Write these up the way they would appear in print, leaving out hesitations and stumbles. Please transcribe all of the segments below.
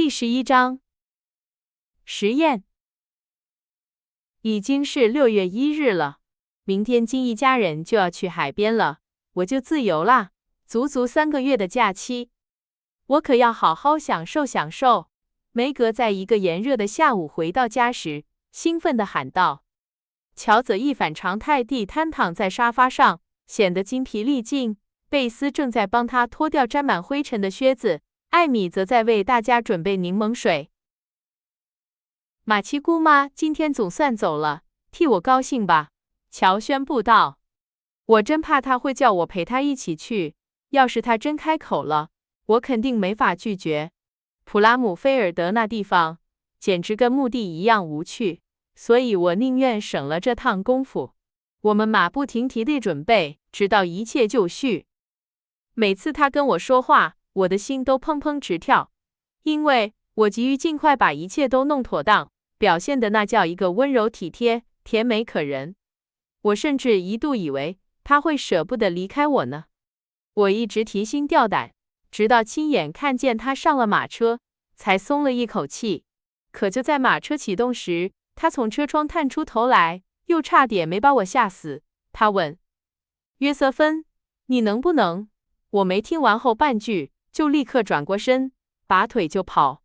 第11章实验。已经是6月1日了，明天金一家人就要去海边了，我就自由啦，足足3个月的假期，我可要好好享受享受。梅格在一个炎热的下午回到家时，兴奋地喊道。乔则一反常态地瘫躺在沙发上，显得精疲力尽。贝斯正在帮他脱掉沾满灰尘的靴子，艾米则在为大家准备柠檬水。马奇姑妈今天总算走了，替我高兴吧？乔宣布道。我真怕她会叫我陪她一起去，要是她真开口了，我肯定没法拒绝。普拉姆菲尔德那地方简直跟墓地一样无趣，所以我宁愿省了这趟功夫。我们马不停蹄地准备，直到一切就绪。每次她跟我说话，我的心都砰砰直跳，因为我急于尽快把一切都弄妥当，表现的那叫一个温柔体贴、甜美可人。我甚至一度以为她会舍不得离开我呢。我一直提心吊胆，直到亲眼看见她上了马车，才松了一口气。可就在马车启动时，她从车窗探出头来，又差点没把我吓死。她问：约瑟芬，你能不能……我没听完后半句，就立刻转过身，拔腿就跑。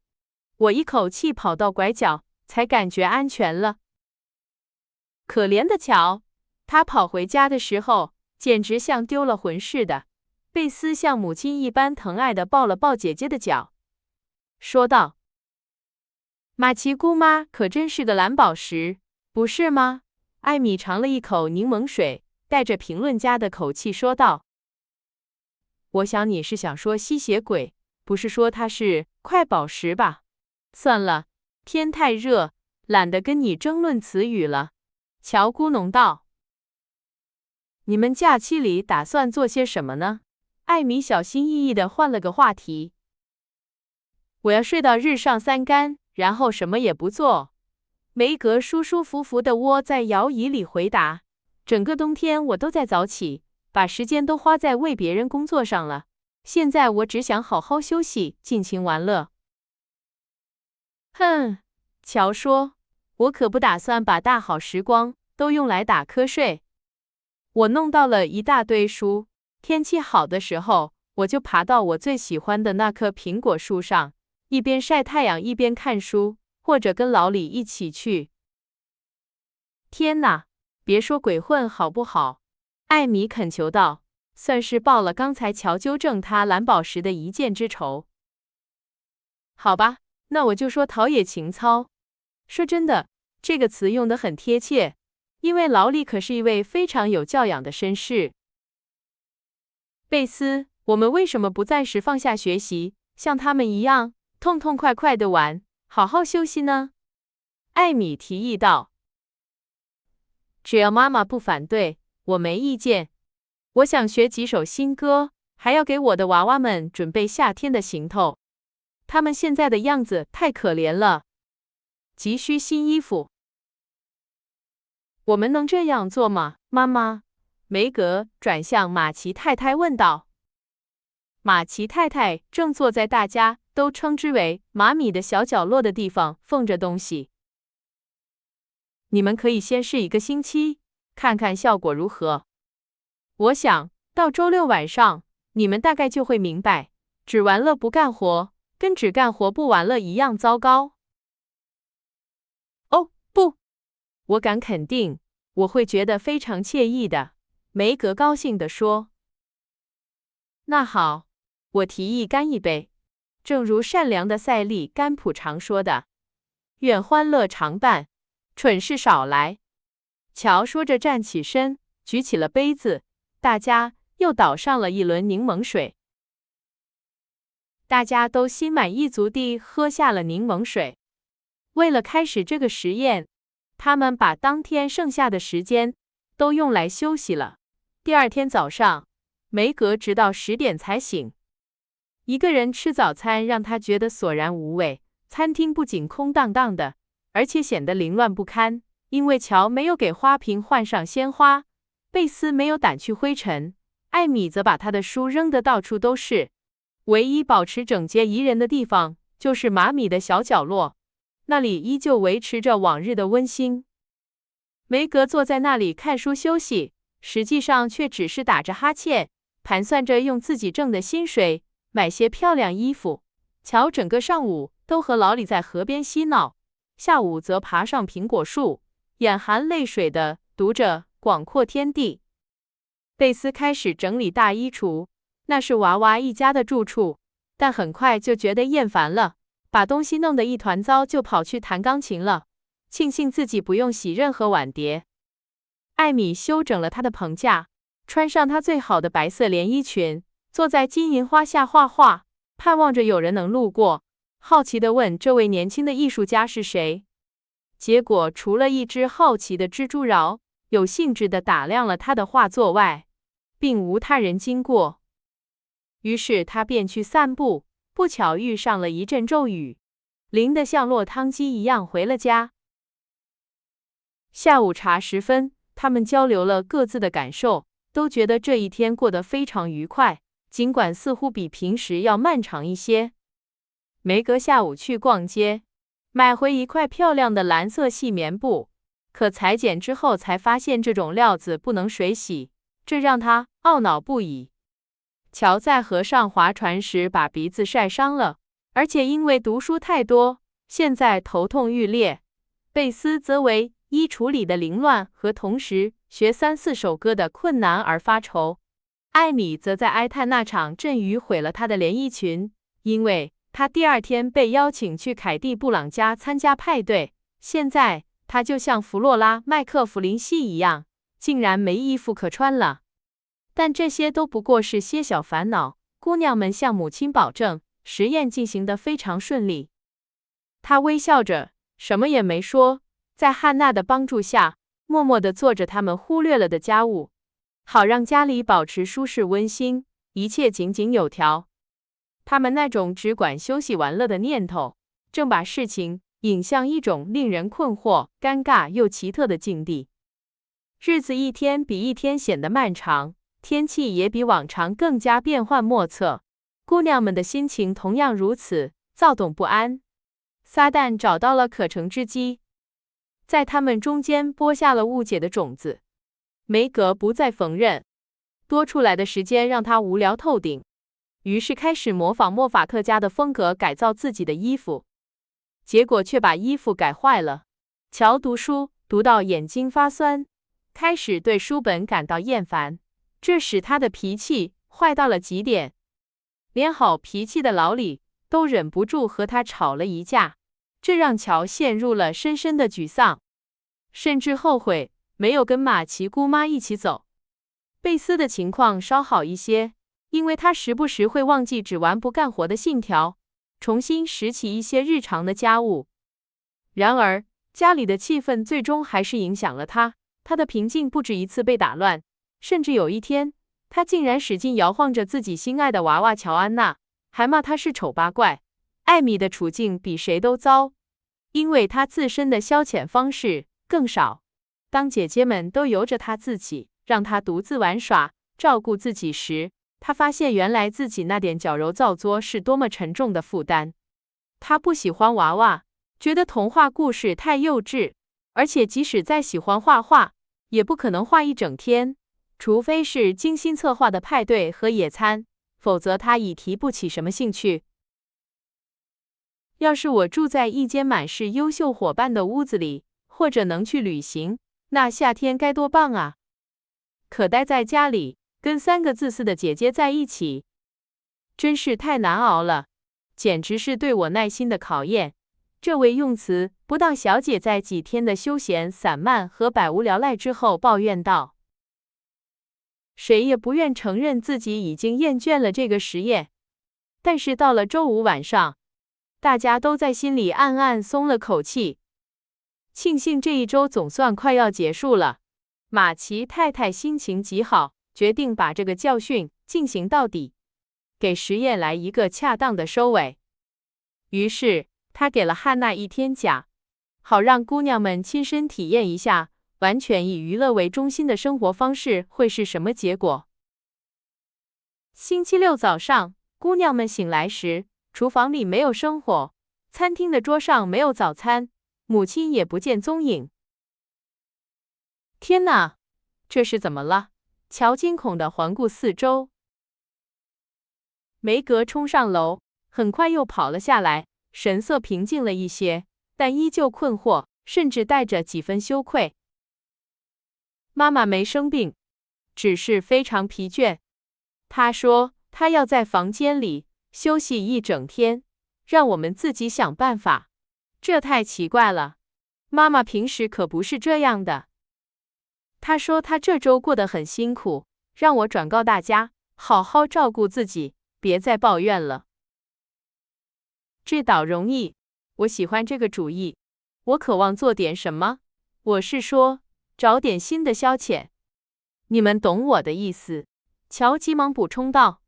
我一口气跑到拐角，才感觉安全了。可怜的乔，他跑回家的时候，简直像丢了魂似的。贝斯像母亲一般疼爱地抱了抱姐姐的脚，说道：马奇姑妈可真是个蓝宝石，不是吗？艾米尝了一口柠檬水，带着评论家的口气说道。我想你是想说吸血鬼，不是说它是块宝石吧？算了，天太热，懒得跟你争论词语了。乔咕哝道。你们假期里打算做些什么呢？艾米小心翼翼地换了个话题。我要睡到日上三竿，然后什么也不做。梅格舒舒服服地窝在摇椅里回答。整个冬天我都在早起，把时间都花在为别人工作上了。现在我只想好好休息，尽情玩乐。哼，乔说，我可不打算把大好时光都用来打瞌睡。我弄到了一大堆书，天气好的时候，我就爬到我最喜欢的那棵苹果树上，一边晒太阳一边看书，或者跟老李一起去。天哪，别说鬼混好不好？艾米恳求道，算是报了刚才乔纠正他蓝宝石的一箭之仇。好吧，那我就说陶冶情操。说真的，这个词用得很贴切，因为老李可是一位非常有教养的绅士。贝斯，我们为什么不暂时放下学习，像他们一样，痛痛快快地玩，好好休息呢？艾米提议道。只要妈妈不反对，我没意见。我想学几首新歌，还要给我的娃娃们准备夏天的行头。他们现在的样子太可怜了，急需新衣服。我们能这样做吗，妈妈？梅格转向马奇太太问道。马奇太太正坐在大家都称之为马米的小角落的地方缝着东西。你们可以先试1个星期，看看效果如何。我想到周6晚上，你们大概就会明白，只玩乐不干活，跟只干活不玩乐一样糟糕。哦，不，我敢肯定，我会觉得非常惬意的。梅格高兴地说。那好，我提议干一杯。正如善良的塞利·甘普常说的，愿欢乐常伴，蠢事少来。乔说着站起身，举起了杯子，大家又倒上了一轮柠檬水。大家都心满意足地喝下了柠檬水。为了开始这个实验，他们把当天剩下的时间都用来休息了。第二天早上，梅格直到10点才醒。一个人吃早餐让他觉得索然无味，餐厅不仅空荡荡的，而且显得凌乱不堪，因为乔没有给花瓶换上鲜花，贝斯没有掸去灰尘，艾米则把他的书扔得到处都是。唯一保持整洁宜人的地方就是马米的小角落，那里依旧维持着往日的温馨。梅格坐在那里看书休息，实际上却只是打着哈欠，盘算着用自己挣的薪水买些漂亮衣服。乔整个上午都和老李在河边嬉闹，下午则爬上苹果树，眼含泪水地读着《广阔天地》。贝斯开始整理大衣橱，那是娃娃一家的住处，但很快就觉得厌烦了，把东西弄得一团糟，就跑去弹钢琴了。庆幸自己不用洗任何碗碟。艾米修整了她的棚架，穿上她最好的白色连衣裙，坐在金银花下画画，盼望着有人能路过，好奇地问这位年轻的艺术家是谁。结果除了一只好奇的蜘蛛螈有兴致地打量了他的画作外，并无他人经过。于是他便去散步，不巧遇上了一阵骤雨，淋得像落汤鸡一样回了家。下午茶时分，他们交流了各自的感受，都觉得这一天过得非常愉快，尽管似乎比平时要漫长一些。梅格下午去逛街，买回一块漂亮的蓝色细棉布，可裁剪之后才发现这种料子不能水洗，这让他懊恼不已。乔在河上划船时把鼻子晒伤了，而且因为读书太多，现在头痛欲裂。贝斯则为衣橱里的凌乱和同时学3-4首歌的困难而发愁。艾米则在哀叹那场阵雨毁了她的连衣裙，因为她第二天被邀请去凯蒂·布朗家参加派对，现在她就像弗洛拉·麦克弗林西一样，竟然没衣服可穿了。但这些都不过是些小烦恼，姑娘们向母亲保证，实验进行得非常顺利。她微笑着，什么也没说，在汉娜的帮助下，默默地做着他们忽略了的家务，好让家里保持舒适温馨，一切井井有条。他们那种只管休息玩乐的念头，正把事情引向一种令人困惑、尴尬又奇特的境地。日子一天比一天显得漫长，天气也比往常更加变幻莫测，姑娘们的心情同样如此，躁动不安。撒旦找到了可乘之机，在他们中间播下了误解的种子。梅格不再缝纫，多出来的时间让他无聊透顶，于是开始模仿莫法特家的风格改造自己的衣服，结果却把衣服改坏了。乔读书读到眼睛发酸，开始对书本感到厌烦，这使他的脾气坏到了极点，连好脾气的老李都忍不住和他吵了一架，这让乔陷入了深深的沮丧，甚至后悔没有跟马奇姑妈一起走。贝斯的情况稍好一些，因为他时不时会忘记只玩不干活的信条，重新拾起一些日常的家务。然而，家里的气氛最终还是影响了他，他的平静不止一次被打乱，甚至有一天，他竟然使劲摇晃着自己心爱的娃娃乔安娜，还骂她是丑八怪。艾米的处境比谁都糟，因为她自身的消遣方式更少。当姐姐们都由着她自己，让她独自玩耍，照顾自己时，她发现原来自己那点矫揉造作是多么沉重的负担。她不喜欢娃娃，觉得童话故事太幼稚，而且即使再喜欢画画，也不可能画一整天，除非是精心策划的派对和野餐，否则她已提不起什么兴趣。要是我住在一间满是优秀伙伴的屋子里，或者能去旅行，那夏天该多棒啊！可待在家里，跟3个自私的姐姐在一起，真是太难熬了，简直是对我耐心的考验。这位用词不当小姐在几天的休闲散漫和百无聊赖之后抱怨道。谁也不愿承认自己已经厌倦了这个实验，但是到了周五晚上，大家都在心里暗暗松了口气，庆幸这一周总算快要结束了。马奇太太心情极好，决定把这个教训进行到底，给实验来一个恰当的收尾。于是，她给了汉娜1天假，好让姑娘们亲身体验一下完全以娱乐为中心的生活方式会是什么结果。星期六早上，姑娘们醒来时，厨房里没有生火，餐厅的桌上没有早餐，母亲也不见踪影。天哪，这是怎么了？乔惊恐地环顾四周。梅格冲上楼，很快又跑了下来，神色平静了一些，但依旧困惑，甚至带着几分羞愧。妈妈没生病，只是非常疲倦。她说她要在房间里休息一整天，让我们自己想办法。这太奇怪了，妈妈平时可不是这样的。她说她这周过得很辛苦，让我转告大家，好好照顾自己，别再抱怨了。这倒容易，我喜欢这个主意。我渴望做点什么，我是说，找点新的消遣。你们懂我的意思，乔急忙补充道。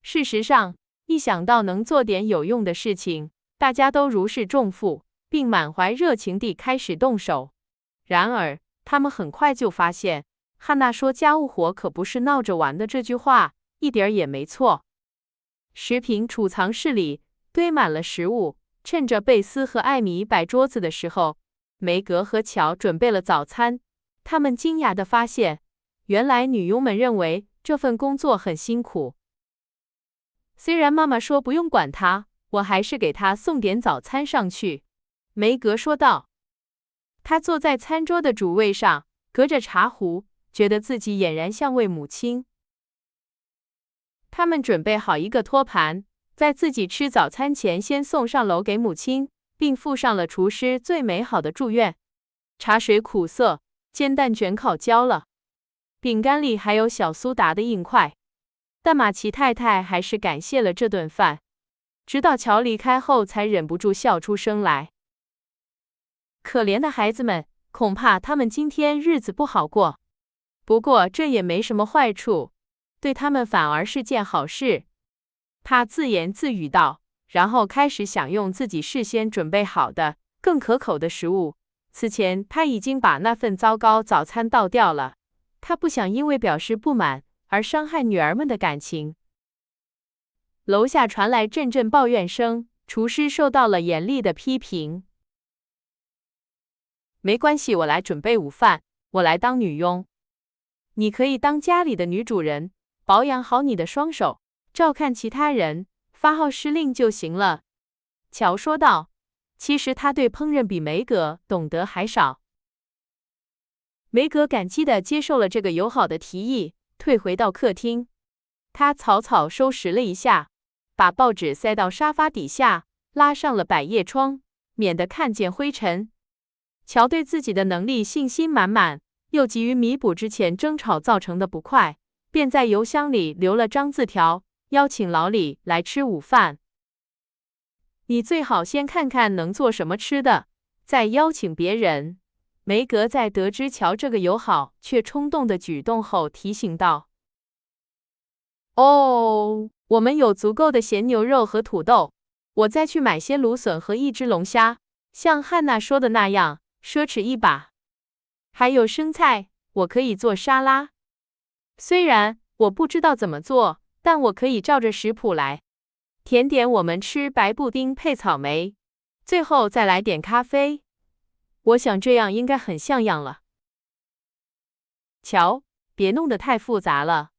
事实上，一想到能做点有用的事情，大家都如释重负，并满怀热情地开始动手。然而，他们很快就发现，汉娜说家务活可不是闹着玩的这句话一点也没错。食品储藏室里堆满了食物，趁着贝斯和艾米摆桌子的时候，梅格和乔准备了早餐。他们惊讶地发现，原来女佣们认为这份工作很辛苦。虽然妈妈说不用管她，我还是给她送点早餐上去。梅格说道。她坐在餐桌的主位上，隔着茶壶，觉得自己俨然像位母亲。他们准备好一个托盘，在自己吃早餐前先送上楼给母亲，并附上了厨师最美好的祝愿。茶水苦涩，煎蛋卷烤焦了，饼干里还有小苏打的硬块。但马奇太太还是感谢了这顿饭，直到乔离开后才忍不住笑出声来。可怜的孩子们，恐怕他们今天日子不好过。不过这也没什么坏处，对他们反而是件好事。他自言自语道，然后开始享用自己事先准备好的更可口的食物。此前他已经把那份糟糕早餐倒掉了，他不想因为表示不满而伤害女儿们的感情。楼下传来阵阵抱怨声，厨师受到了严厉的批评。没关系，我来准备午饭，我来当女佣。你可以当家里的女主人，保养好你的双手，照看其他人，发号施令就行了。乔说道。其实他对烹饪比梅格懂得还少。梅格感激地接受了这个友好的提议，退回到客厅。他草草收拾了一下，把报纸塞到沙发底下，拉上了百叶窗，免得看见灰尘。乔对自己的能力信心满满，又急于弥补之前争吵造成的不快，便在邮箱里留了张字条，邀请老李来吃午饭。你最好先看看能做什么吃的，再邀请别人。梅格在得知乔这个友好却冲动的举动后提醒道。哦，我们有足够的咸牛肉和土豆，我再去买些芦笋和一只龙虾，像汉娜说的那样，奢侈一把。还有生菜，我可以做沙拉。虽然我不知道怎么做，但我可以照着食谱来。甜点我们吃白布丁配草莓，最后再来点咖啡。我想这样应该很像样了。乔，别弄得太复杂了。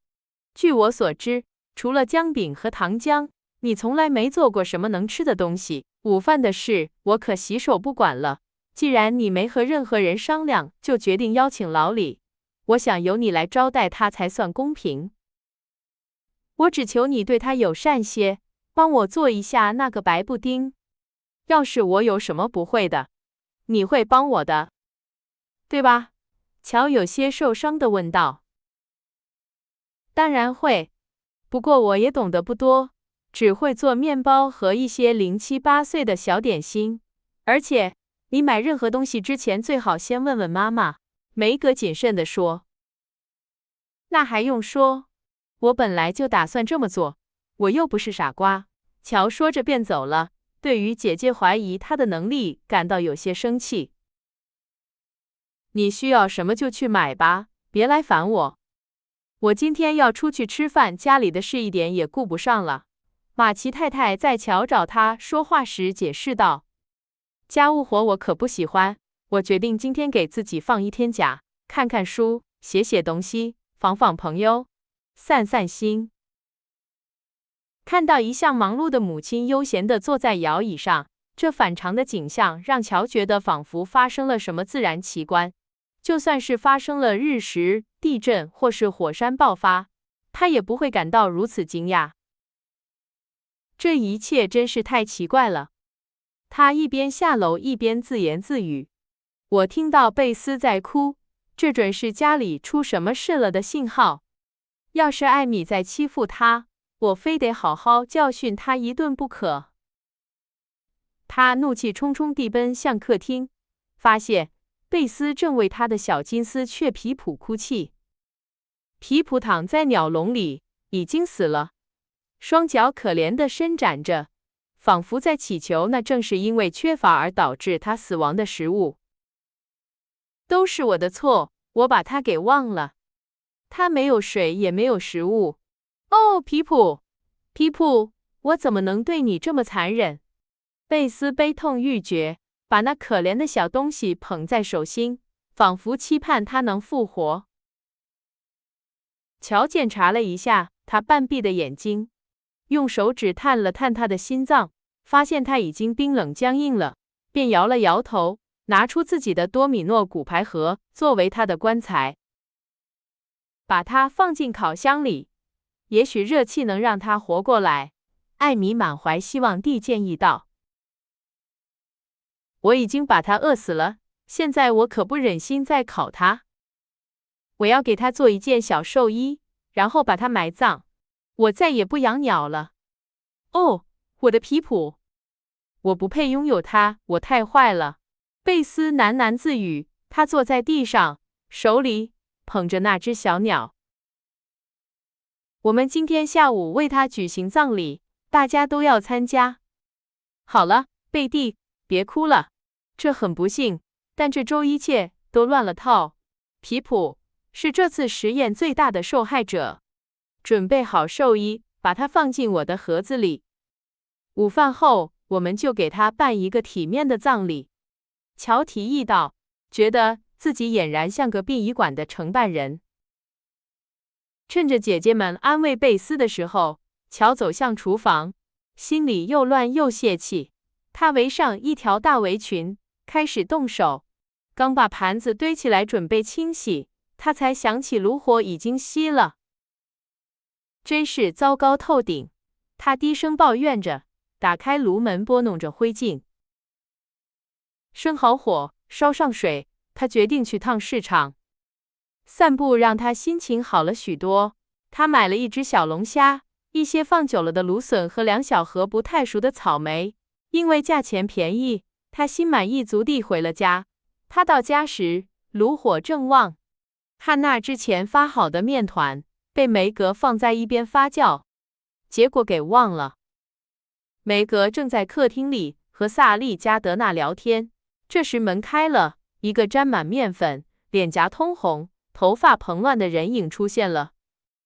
据我所知，除了姜饼和糖浆，你从来没做过什么能吃的东西。午饭的事，我可洗手不管了。既然你没和任何人商量，就决定邀请老李，我想由你来招待他才算公平。我只求你对他友善些，帮我做一下那个白布丁。要是我有什么不会的，你会帮我的，对吧？乔有些受伤地问道。当然会，不过我也懂得不多，只会做面包和一些零七八碎的小点心。而且，你买任何东西之前最好先问问妈妈。梅格谨慎地说。那还用说，我本来就打算这么做，我又不是傻瓜。乔说着便走了，对于姐姐怀疑他的能力感到有些生气。你需要什么就去买吧，别来烦我。我今天要出去吃饭，家里的事一点也顾不上了。马奇太太在乔找他说话时解释道：“家务活我可不喜欢，我决定今天给自己放一天假，看看书，写写东西，访访朋友，散散心。”看到一向忙碌的母亲悠闲地坐在摇椅上，这反常的景象让乔觉得仿佛发生了什么自然奇观。就算是发生了日食、地震或是火山爆发，他也不会感到如此惊讶。这一切真是太奇怪了。他一边下楼一边自言自语：“我听到贝斯在哭，这准是家里出什么事了的信号。要是艾米在欺负他，我非得好好教训他一顿不可。”他怒气冲冲地奔向客厅，发现贝斯正为他的小金丝雀皮普哭泣。皮普躺在鸟笼里，已经死了，双脚可怜地伸展着，仿佛在祈求那正是因为缺乏而导致他死亡的食物。都是我的错，我把他给忘了。他没有水，也没有食物。哦，皮普，皮普，我怎么能对你这么残忍？贝斯悲痛欲绝，把那可怜的小东西捧在手心，仿佛期盼它能复活。乔检查了一下他半闭的眼睛，用手指探了探他的心脏，发现他已经冰冷僵硬了，便摇了摇头，拿出自己的多米诺骨牌盒作为他的棺材，把它放进烤箱里，也许热气能让他活过来。艾米满怀希望地建议道：“我已经把他饿死了，现在我可不忍心再烤他。我要给他做一件小寿衣，然后把他埋葬。我再也不养鸟了。哦，我的皮普，我不配拥有它，我太坏了。”贝斯喃喃自语，他坐在地上，手里捧着那只小鸟。我们今天下午为他举行葬礼，大家都要参加。好了，贝蒂，别哭了，这很不幸，但这周一切都乱了套。皮普是这次实验最大的受害者。准备好寿衣，把它放进我的盒子里。午饭后，我们就给他办一个体面的葬礼。乔提议道，觉得自己俨然像个殡仪馆的承办人。趁着姐姐们安慰贝斯的时候，乔走向厨房，心里又乱又泄气。他围上一条大围裙，开始动手。刚把盘子堆起来准备清洗，他才想起炉火已经熄了。真是糟糕透顶，他低声抱怨着，打开炉门拨弄着灰烬。生好火，烧上水，他决定去趟市场。散步让他心情好了许多。他买了一只小龙虾，一些放久了的芦笋和2小盒不太熟的草莓。因为价钱便宜，他心满意足地回了家。他到家时，炉火正旺，汉娜之前发好的面团被梅格放在一边发酵，结果给忘了。梅格正在客厅里和萨利加德纳聊天，这时门开了，一个沾满面粉、脸颊通红、头发蓬乱的人影出现了，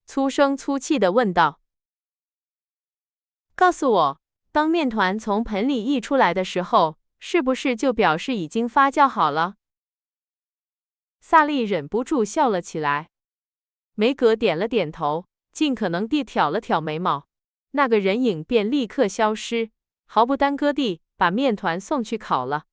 粗声粗气地问道：“告诉我，当面团从盆里溢出来的时候，是不是就表示已经发酵好了？”萨利忍不住笑了起来。梅格点了点头，尽可能地挑了挑眉毛，那个人影便立刻消失，毫不耽搁地把面团送去烤了。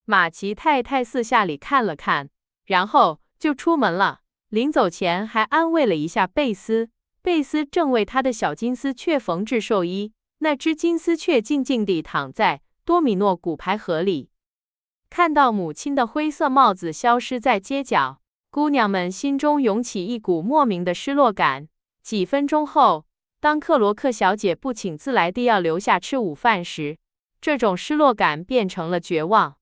马奇太太四下里看了看，然后就出门了。临走前还安慰了一下贝斯。贝斯正为他的小金丝雀缝制寿衣，那只金丝雀静静地躺在多米诺骨牌盒里。看到母亲的灰色帽子消失在街角，姑娘们心中涌起一股莫名的失落感。几分钟后，当克罗克小姐不请自来地要留下吃午饭时，这种失落感变成了绝望。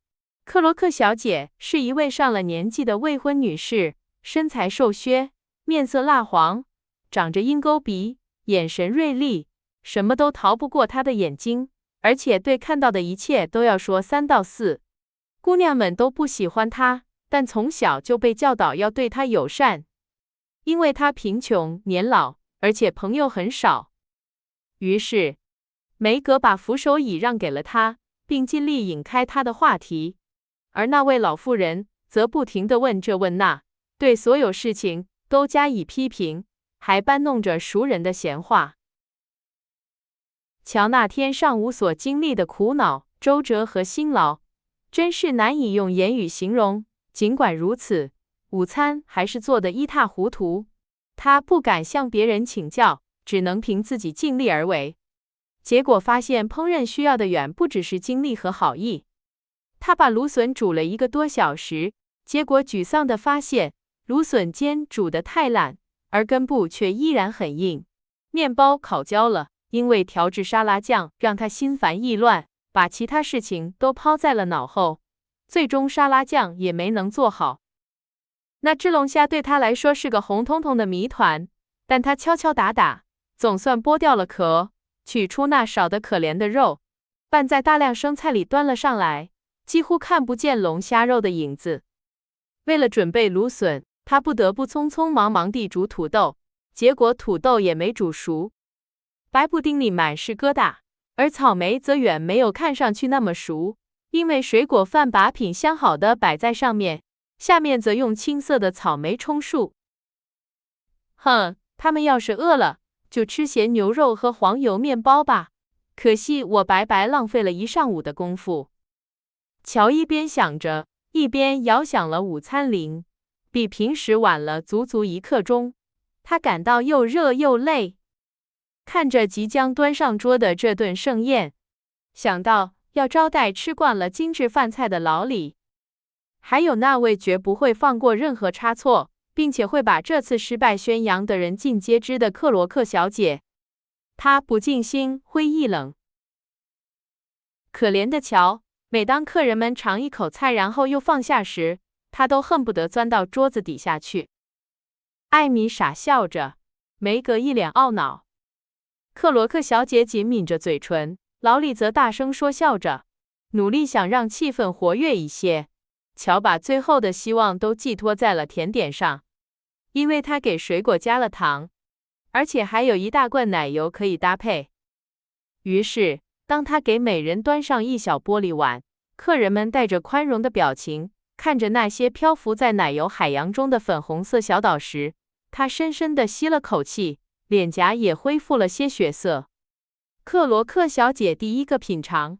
克罗克小姐是一位上了年纪的未婚女士，身材瘦削，面色蜡黄，长着鹰钩鼻，眼神锐利，什么都逃不过她的眼睛，而且对看到的一切都要说3道4。姑娘们都不喜欢她，但从小就被教导要对她友善，因为她贫穷、年老，而且朋友很少。于是，梅格把扶手椅让给了他，并尽力引开他的话题，而那位老妇人则不停地问这问那，对所有事情都加以批评，还搬弄着熟人的闲话。乔那天上午所经历的苦恼、周折和辛劳，真是难以用言语形容。尽管如此，午餐还是做得一塌糊涂。他不敢向别人请教，只能凭自己尽力而为。结果发现烹饪需要的远不只是精力和好意。他把芦笋煮了1个多小时，结果沮丧地发现芦笋尖煮得太烂，而根部却依然很硬。面包烤焦了，因为调制沙拉酱让他心烦意乱，把其他事情都抛在了脑后，最终沙拉酱也没能做好。那只龙虾对他来说是个红彤彤的谜团，但他敲敲打打，总算剥掉了壳，取出那少得可怜的肉，拌在大量生菜里端了上来，几乎看不见龙虾肉的影子。为了准备芦笋，他不得不匆匆忙忙地煮土豆，结果土豆也没煮熟，白布丁里满是疙瘩，而草莓则远没有看上去那么熟，因为水果贩把品相好的摆在上面，下面则用青色的草莓充数。他们要是饿了，就吃咸牛肉和黄油面包吧。可惜我白白浪费了1上午的功夫。乔一边想着，一边摇响了午餐铃，比平时晚了足足1刻钟。他感到又热又累，看着即将端上桌的这顿盛宴，想到要招待吃惯了精致饭菜的老李，还有那位绝不会放过任何差错，并且会把这次失败宣扬得人尽皆知的克罗克小姐，他不禁心灰意冷。可怜的乔，每当客人们尝一口菜然后又放下时，他都恨不得钻到桌子底下去。艾米傻笑着，梅格一脸懊恼。克罗克小姐紧抿着嘴唇，老李则大声说笑着，努力想让气氛活跃一些。乔把最后的希望都寄托在了甜点上，因为他给水果加了糖，而且还有1大罐奶油可以搭配。于是，当他给每人端上1小玻璃碗，客人们带着宽容的表情看着那些漂浮在奶油海洋中的粉红色小岛时，他深深地吸了口气，脸颊也恢复了些血色。克罗克小姐第一个品尝，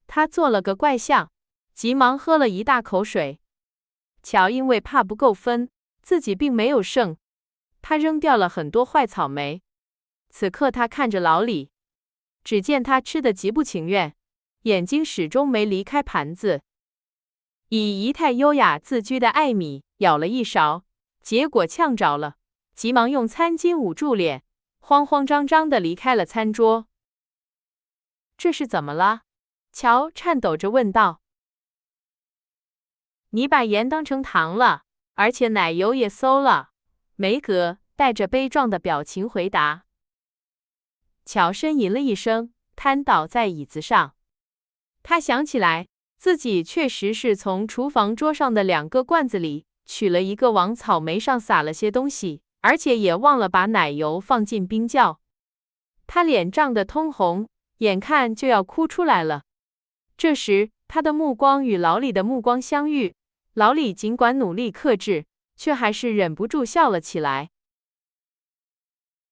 她做了个怪相，急忙喝了1大口水。乔因为怕不够分，自己并没有剩，他扔掉了很多坏草莓。此刻他看着老李，只见他吃得极不情愿，眼睛始终没离开盘子。以仪态优雅自居的艾米舀了1勺，结果呛着了，急忙用餐巾捂住脸，慌慌张张地离开了餐桌。这是怎么了？乔颤抖着问道。你把盐当成糖了，而且奶油也馊了。梅格带着悲壮的表情回答。乔呻吟了一声，瘫倒在椅子上。他想起来，自己确实是从厨房桌上的2个罐子里取了一个，往草莓上撒了些东西，而且也忘了把奶油放进冰窖。他脸涨得通红，眼看就要哭出来了。这时，他的目光与老李的目光相遇，老李尽管努力克制，却还是忍不住笑了起来。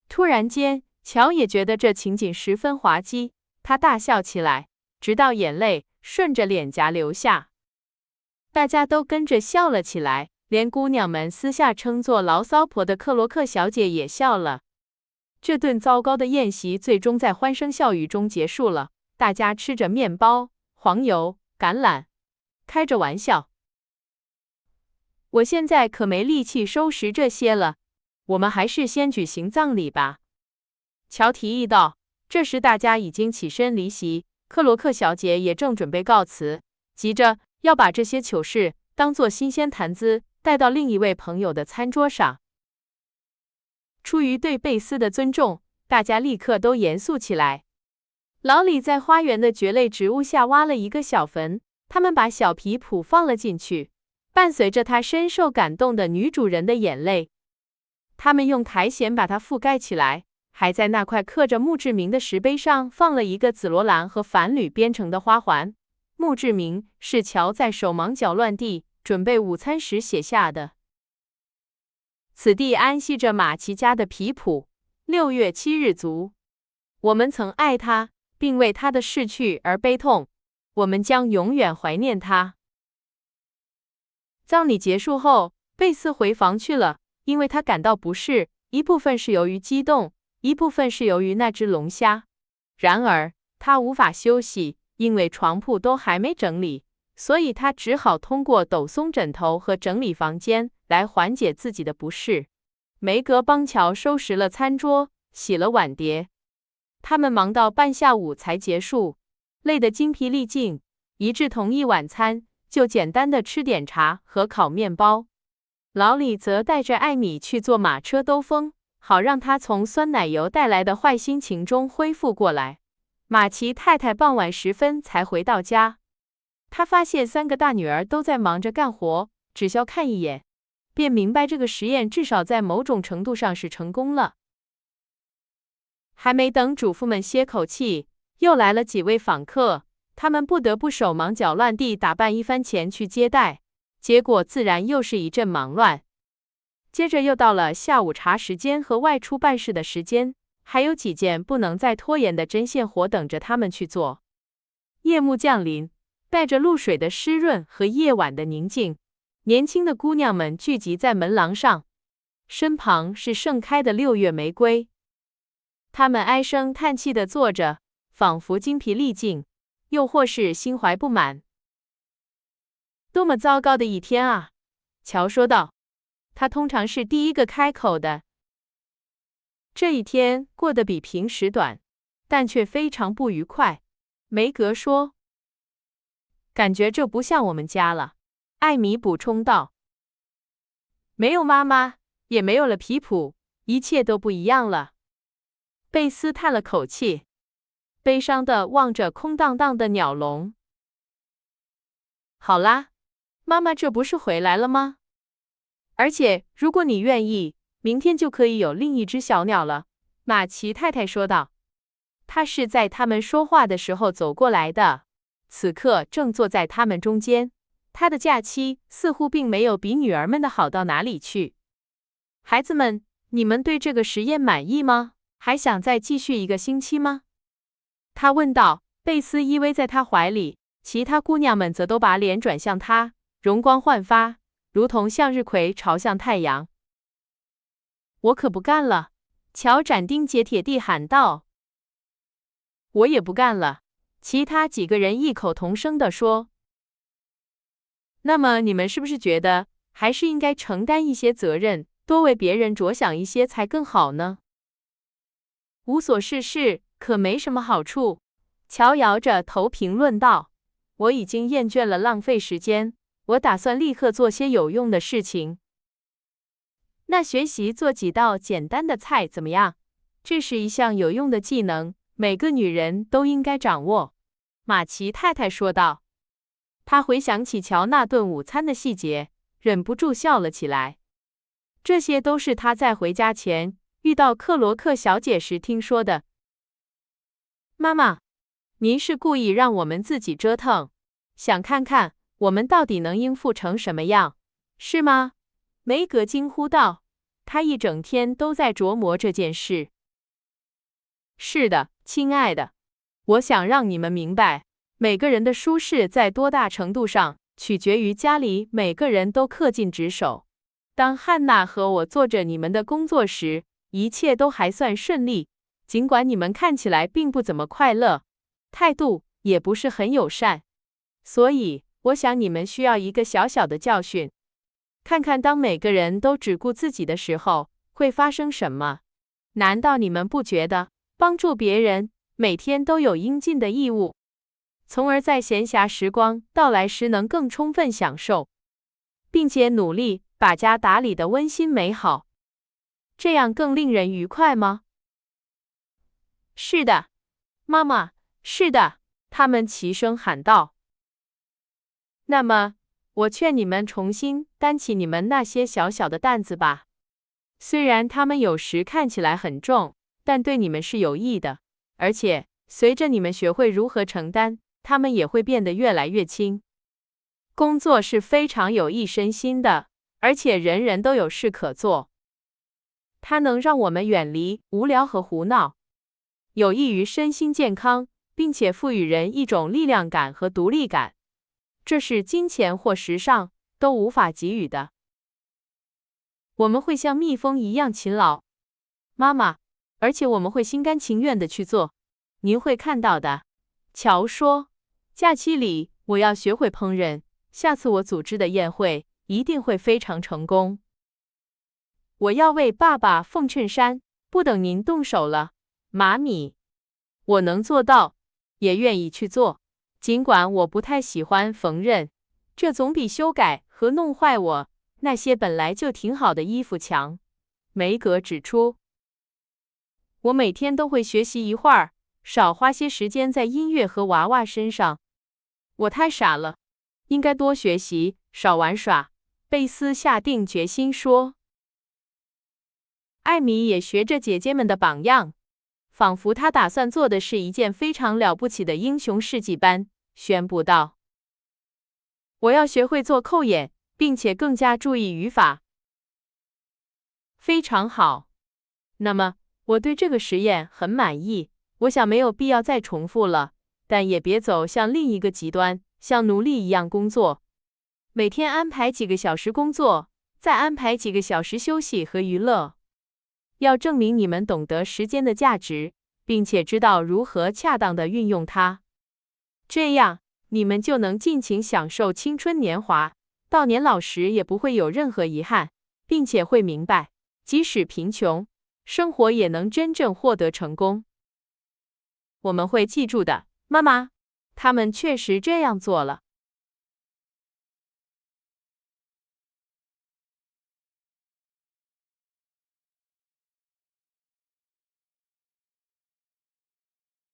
突然间，乔也觉得这情景十分滑稽，他大笑起来，直到眼泪顺着脸颊流下。大家都跟着笑了起来，连姑娘们私下称作牢骚婆的克罗克小姐也笑了。这顿糟糕的宴席最终在欢声笑语中结束了，大家吃着面包、黄油、橄榄，开着玩笑。我现在可没力气收拾这些了，我们还是先举行葬礼吧。乔提议道。这时大家已经起身离席，克罗克小姐也正准备告辞，急着要把这些糗事当作新鲜谈资带到另一位朋友的餐桌上。出于对贝斯的尊重，大家立刻都严肃起来。老李在花园的蕨类植物下挖了一个小坟，他们把小皮谱放了进去，伴随着他深受感动的女主人的眼泪。他们用苔藓把它覆盖起来，还在那块刻着墓志铭的石碑上放了一个紫罗兰和繁缕编成的花环。墓志铭是乔在手忙脚乱地准备午餐时写下的。此地安息着马奇家的皮普，6月7日卒。我们曾爱他，并为他的逝去而悲痛，我们将永远怀念他。葬礼结束后，贝斯回房去了，因为他感到不适，一部分是由于激动，一部分是由于那只龙虾。然而，他无法休息，因为床铺都还没整理，所以他只好通过抖松枕头和整理房间来缓解自己的不适。梅格帮乔收拾了餐桌，洗了碗碟。他们忙到半下午才结束，累得精疲力尽，一致同意晚餐就简单的吃点茶和烤面包。老李则带着艾米去坐马车兜风，好让他从酸奶油带来的坏心情中恢复过来。马奇太太傍晚时分才回到家，她发现3个大女儿都在忙着干活，只消看一眼，便明白这个实验至少在某种程度上是成功了。还没等主妇们歇口气，又来了几位访客，他们不得不手忙脚乱地打扮一番前去接待，结果自然又是一阵忙乱。接着又到了下午茶时间和外出办事的时间，还有几件不能再拖延的针线活等着他们去做。夜幕降临，带着露水的湿润和夜晚的宁静，年轻的姑娘们聚集在门廊上，身旁是盛开的6月玫瑰。她们唉声叹气地坐着，仿佛精疲力尽，又或是心怀不满。多么糟糕的一天啊！乔说道。他通常是第一个开口的。这一天过得比平时短，但却非常不愉快。梅格说。感觉这不像我们家了，艾米补充道。没有妈妈，也没有了皮普，一切都不一样了。贝斯叹了口气，悲伤地望着空荡荡的鸟笼。好啦，妈妈这不是回来了吗？而且，如果你愿意，明天就可以有另一只小鸟了，马奇太太说道。她是在他们说话的时候走过来的，此刻正坐在他们中间。她的假期似乎并没有比女儿们的好到哪里去。孩子们，你们对这个实验满意吗？还想再继续1个星期吗？他问道。贝斯依偎在他怀里，其他姑娘们则都把脸转向他，容光焕发，如同向日葵朝向太阳。我可不干了，乔斩钉截铁地喊道。我也不干了，其他几个人异口同声地说。那么你们是不是觉得还是应该承担一些责任，多为别人着想一些才更好呢？无所事事可没什么好处，乔摇着头评论道。我已经厌倦了浪费时间，我打算立刻做些有用的事情。那学习做几道简单的菜怎么样？这是一项有用的技能，每个女人都应该掌握。马奇太太说道。她回想起乔那顿午餐的细节，忍不住笑了起来。这些都是她在回家前遇到克罗克小姐时听说的。妈妈，您是故意让我们自己折腾，想看看我们到底能应付成什么样，是吗？梅格惊呼道。她一整天都在琢磨这件事。是的，亲爱的，我想让你们明白，每个人的舒适在多大程度上取决于家里每个人都恪尽职守。当汉娜和我做着你们的工作时，一切都还算顺利，尽管你们看起来并不怎么快乐，态度也不是很友善。所以，我想你们需要一个小小的教训，看看当每个人都只顾自己的时候，会发生什么。难道你们不觉得帮助别人每天都有应尽的义务，从而在闲暇时光到来时能更充分享受，并且努力把家打理得温馨美好？这样更令人愉快吗？是的，妈妈，是的，他们齐声喊道。那么，我劝你们重新担起你们那些小小的担子吧。虽然他们有时看起来很重，但对你们是有益的，而且随着你们学会如何承担，它们也会变得越来越轻。工作是非常有益身心的，而且人人都有事可做。它能让我们远离无聊和胡闹，有益于身心健康，并且赋予人一种力量感和独立感，这是金钱或时尚都无法给予的。我们会像蜜蜂一样勤劳，妈妈，而且我们会心甘情愿地去做。您会看到的。乔说，假期里我要学会烹饪，下次我组织的宴会一定会非常成功。我要为爸爸缝衬衫，不等您动手了，妈咪。我能做到，也愿意去做。尽管我不太喜欢缝纫，这总比修改和弄坏我那些本来就挺好的衣服强。梅格指出，我每天都会学习一会儿，少花些时间在音乐和娃娃身上。我太傻了，应该多学习，少玩耍。贝斯下定决心说。艾米也学着姐姐们的榜样，仿佛她打算做的是一件非常了不起的英雄事迹般，宣布道：“我要学会做扣眼，并且更加注意语法。”非常好。那么，我对这个实验很满意，我想没有必要再重复了，但也别走向另一个极端，像奴隶一样工作。每天安排几个小时工作，再安排几个小时休息和娱乐。要证明你们懂得时间的价值，并且知道如何恰当地运用它。这样，你们就能尽情享受青春年华，到年老时也不会有任何遗憾，并且会明白，即使贫穷，生活也能真正获得成功。我们会记住的，妈妈。他们确实这样做了。